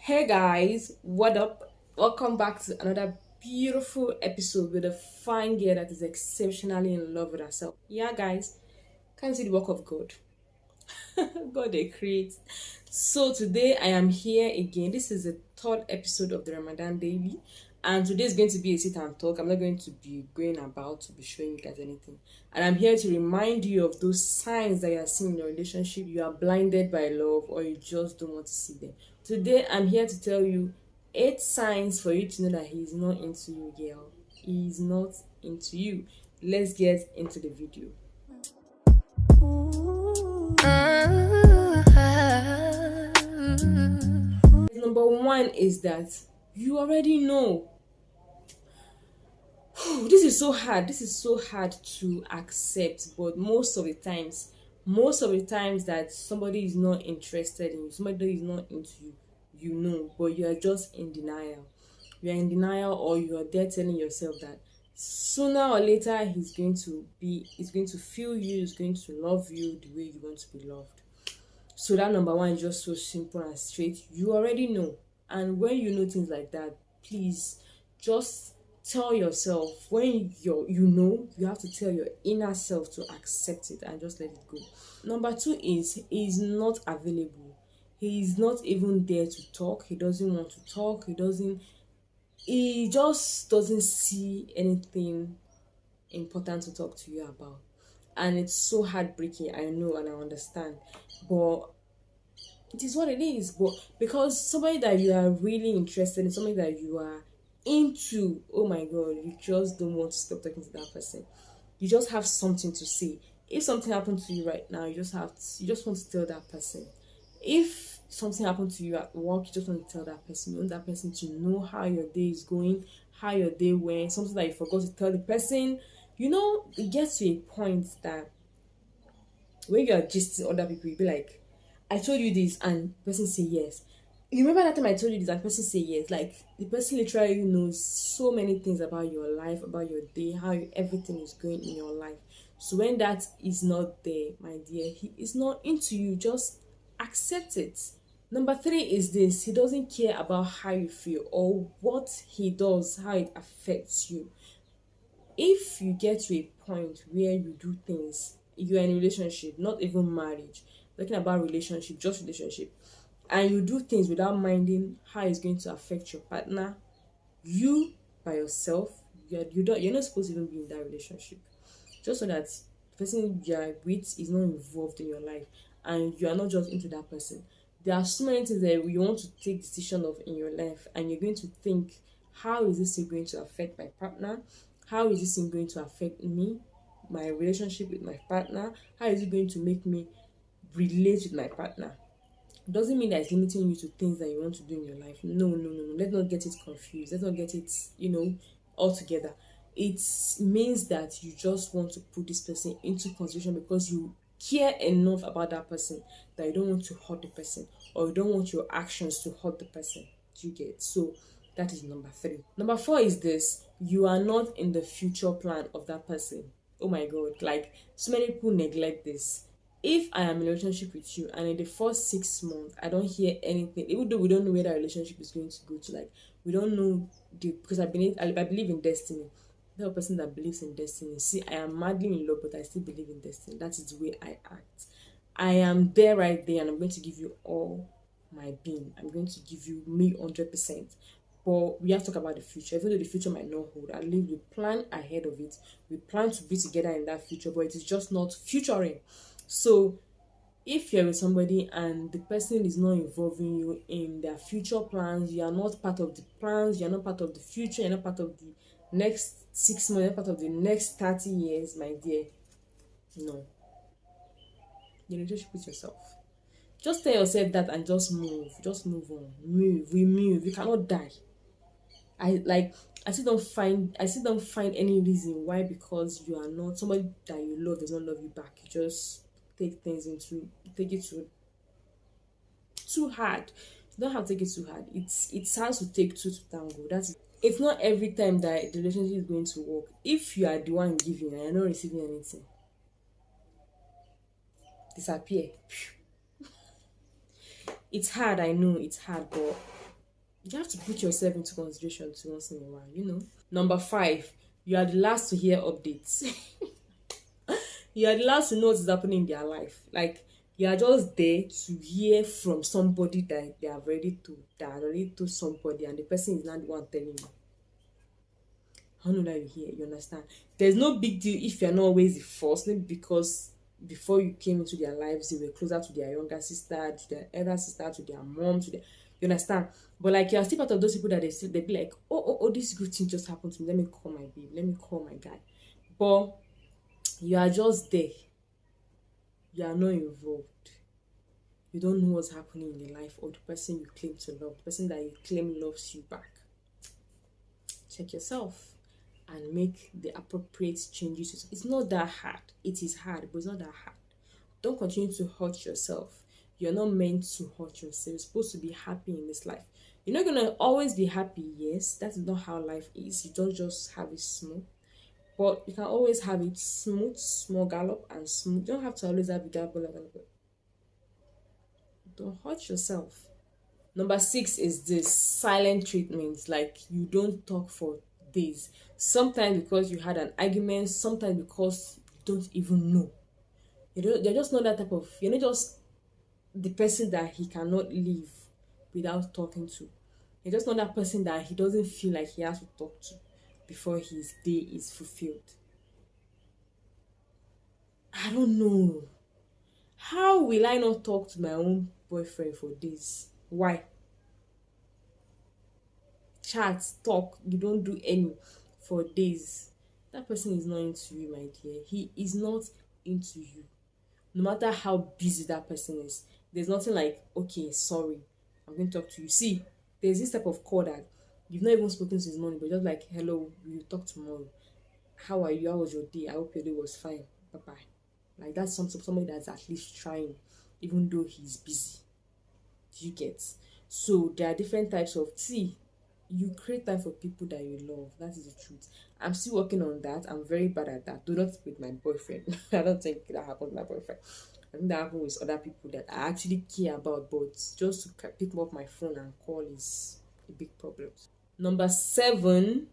Hey guys, what up? Welcome back to another beautiful episode with a fine girl that is exceptionally in love with herself. Yeah, guys, can see the work of God. God they create. So today I am here again. This is the third episode of the Ramadan Daily, and today is going to be a sit and talk. I'm not going to be going about to be showing you guys anything, and I'm here to remind you of those signs that you are seeing in your relationship. You are blinded by love, or you just don't want to see them. Today I'm here to tell you 8 signs for you to know that he is not into you, girl. He is not into you. Let's get into the video. Number one is that you already know. This is so hard. This is so hard to accept, but most of the times that somebody is not interested in you, somebody is not into you, you know, but you are just in denial. You are in denial, or you are there telling yourself that sooner or later he's going to feel you, he's going to love you the way you want to be loved. So that number one is just so simple and straight. You already know. And when you know things like that, please just tell yourself, when you have to tell your inner self to accept it and just let it go. Number two is he's not available. He's not even there to talk. He doesn't want to talk. He just doesn't see anything important to talk to you about. And it's so heartbreaking, I know and I understand. But it is what it is. But because somebody that you are really interested in, somebody that you are into, oh my god, you just don't want to stop talking to that person. You just have something to say. If something happened to you right now, you just want to tell that person. If something happened to you at work, you just want to tell that person. You want that person to know how your day is going, how your day went, something that you forgot to tell the person. It gets to a point that when you are gisting other people, you be like, I told you this, and the person say yes. You remember that time I told you this, and the person say yes. Like, the person literally knows so many things about your life, about your day, how everything is going in your life. So when that is not there, my dear, he is not into you. Just accept it. Number three is this: he doesn't care about how you feel or what he does, how it affects you. If you get to a point where you do things, you're in a relationship, not even marriage, talking about relationship, just relationship, and you do things without minding how it's going to affect your partner, you by yourself, you're not supposed to even be in that relationship. Just so that the person you are with is not involved in your life, and you are not just into that person. There are so many things that you want to take decision of in your life, and you're going to think, how is this thing going to affect my partner? How is this thing going to affect me, my relationship with my partner? How is it going to make me relate with my partner? Doesn't mean that it's limiting you to things that you want to do in your life. No, no, no, no. Let's not get it confused. Let's not get it, all together. It means that you just want to put this person into consideration because you care enough about that person that you don't want to hurt the person, or you don't want your actions to hurt the person. Do you get? So that is number three. Number four is this: you are not in the future plan of that person. Oh my god, like, so many people neglect this. If I am in a relationship with you and in the first 6 months I don't hear anything, even though we don't know where that relationship is going to go to, like, we don't know because I believe in destiny. The person that believes in destiny. See, I am madly in love, but I still believe in destiny. That is the way I act. I am there right there, and I'm going to give you all my being. I'm going to give you me 100%. But we have to talk about the future. Even though the future might not hold, at least we plan ahead of it. We plan to be together in that future, but it is just not futuring. So if you're with somebody and the person is not involving you in their future plans, you are not part of the plans, you're not part of the future, you're not part of the next 6 months, you're not part of the next 30 years, my dear, no. You need to with yourself. Just tell yourself that and just move. Just move on. Move. We move. You cannot die. I still don't find any reason why, because you are not somebody that you love does not love you back. You just take it too hard. You don't have to take it too hard. It has to take two to tango. It's not every time that the relationship is going to work. If you are the one giving and you're not receiving anything, disappear. It's hard, I know it's hard, but You have to put yourself into consideration too once in a while, you know. Number five, you are the last to hear updates. You are the last to know what is happening in their life. Like, you are just there to hear from somebody that they have already told, that had already told somebody, and the person is not the one telling you. I don't know that you hear, you understand? There's no big deal if you're not always the first, maybe because before you came into their lives, they were closer to their younger sister, to their elder sister, to their mom, to their, you understand? But like, you're still part of those people that they be like, oh, this good thing just happened to me. Let me call my baby, let me call my guy. But you are just there. You are not involved. You don't know what's happening in the life of the person you claim to love, the person that you claim loves you back. Check yourself and make the appropriate changes. It's not that hard. It is hard, but it's not that hard. Don't continue to hurt yourself. You're not meant to hurt yourself. You're supposed to be happy in this life. You're not gonna always be happy, yes. That is not how life is. You don't just have it smooth. But you can always have it smooth, small gallop, and smooth. You don't have to always have it gallop, gallop, gallop. Don't hurt yourself. Number six is this silent treatment. Like, you don't talk for days. Sometimes because you had an argument, sometimes because you don't even know. You're just not that type of, you're not just the person that he cannot live without talking to. You're just not that person that he doesn't feel like he has to talk to before his day is fulfilled. I don't know. How will I not talk to my own boyfriend for days? Why? Chat, talk, you don't do any for days. That person is not into you, my dear. He is not into you. No matter how busy that person is, there's nothing like, okay, sorry, I'm going to talk to you. See, there's this type of call that you've not even spoken to this morning, but just like, hello, we'll talk tomorrow. How are you? How was your day? I hope your day was fine. Bye bye. Like, that's somebody that's at least trying, even though he's busy. Do you get? So there are different types of, see, you create time for people that you love. That is the truth. I'm still working on that. I'm very bad at that. Do not with my boyfriend. I don't think that happened with my boyfriend. I think that happened with other people that I actually care about, but just to pick up my phone and call is a big problem. Number seven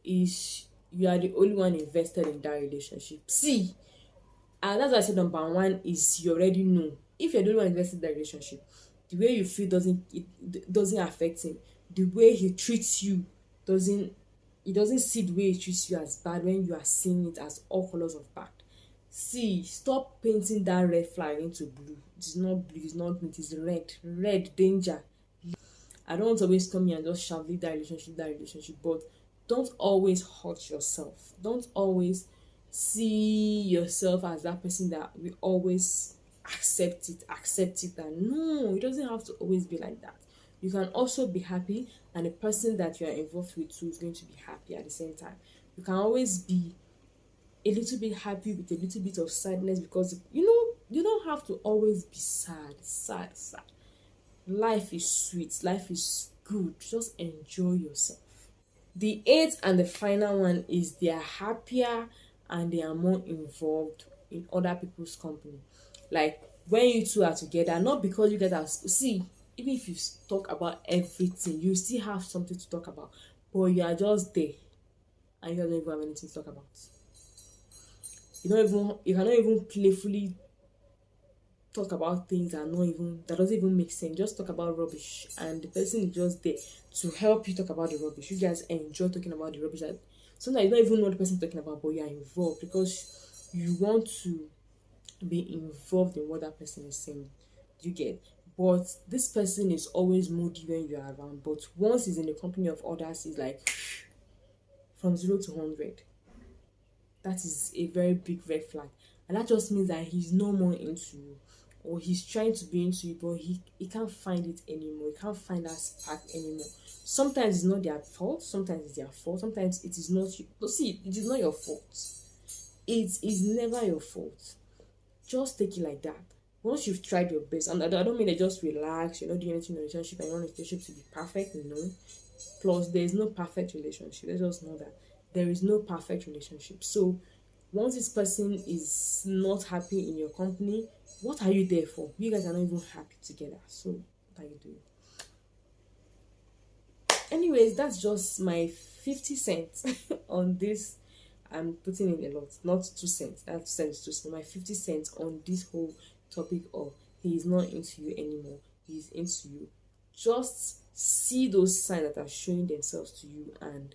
is you are the only one invested in that relationship. See, and that's why I said number one is you already know. If you're the only one invested in that relationship, the way you feel doesn't affect him. The way he treats you doesn't he doesn't see the way he treats you as bad when you are seeing it as all colors of bad. See, stop painting that red flag into blue. It is not blue, it's not green, it is red. Red danger. I don't want to always come here and just shout, leave that relationship, but don't always hurt yourself. Don't always see yourself as that person that we always accept it, and no, it doesn't have to always be like that. You can also be happy, and the person that you are involved with too is going to be happy at the same time. You can always be a little bit happy with a little bit of sadness, because you don't have to always be sad. Life is sweet, life is good. Just enjoy yourself. The eighth and the final one is they are happier and they are more involved in other people's company. Like, when you two are together, not because you guys are, see, even if you talk about everything, you still have something to talk about, but you are just there and you don't even have anything to talk about. You cannot even playfully talk about things that doesn't even make sense. Just talk about rubbish, and the person is just there to help you talk about the rubbish. You guys enjoy talking about the rubbish that sometimes you don't even know what the person talking about, but you are involved because you want to be involved in what that person is saying. You get? But this person is always moody when you are around, but once he's in the company of others, he's like from 0 to 100. That is a very big red flag, and that just means that he's no more into you, or he's trying to be into you, but he can't find it anymore. He can't find that spark anymore. Sometimes it's not their fault, sometimes it's their fault, sometimes it is not you. But see, it is not your fault. It is never your fault. Just take it like that. Once you've tried your best, and I don't mean that just relax, you're not doing anything in a relationship and you want a relationship to be perfect, no. Plus, there is no perfect relationship. Let's just know that there is no perfect relationship. So, once this person is not happy in your company, what are you there for? You guys are not even happy together. So, what are you doing? anyways, that's just my 50 cents on this. I'm putting in a lot, not 2 cents. That 2 cents is too small. My 50 cents on this whole topic of he is not into you anymore. He is into you. Just see those signs that are showing themselves to you and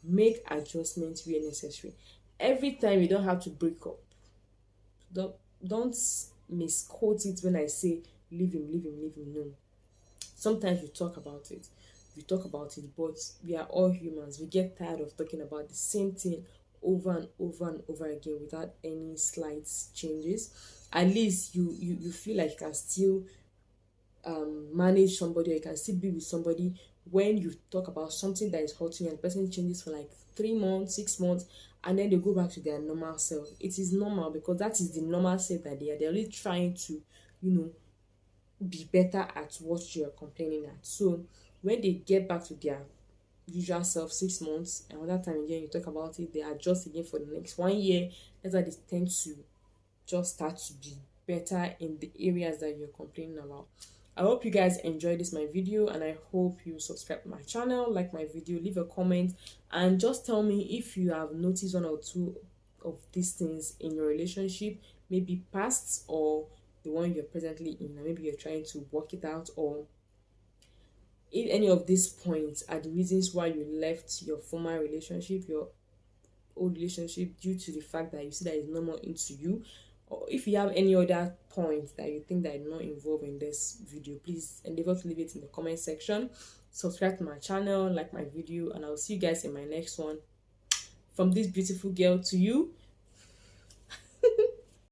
make adjustments where necessary. Every time you don't have to break up. Don't don't misquote it when I say leave him, leave him, leave him. No. Sometimes we talk about it. We talk about it, but we are all humans. We get tired of talking about the same thing over and over and over again without any slight changes. At least you feel like you can still manage somebody, or you can still be with somebody when you talk about something that is hurting you and the person changes for like 3 months, 6 months, and then they go back to their normal self. It is normal because that is the normal self that they are. They're really trying to, you know, be better at what you're complaining at. So when they get back to their usual self 6 months, and another time again you talk about it, they adjust again for the next 1 year. That's why they tend to just start to be better in the areas that you're complaining about. I hope you guys enjoyed this my video, and I hope you subscribe to my channel, like my video, leave a comment, and just tell me if you have noticed one or two of these things in your relationship, maybe past or the one you're presently in, or maybe you're trying to work it out, or if any of these points are the reasons why you left your former relationship, your old relationship, due to the fact that you see that it's no more into you. Or if you have any other points that you think that are not involved in this video, please endeavor to leave it in the comment section. Subscribe to my channel, like my video, and I'll see you guys in my next one. From this beautiful girl to you.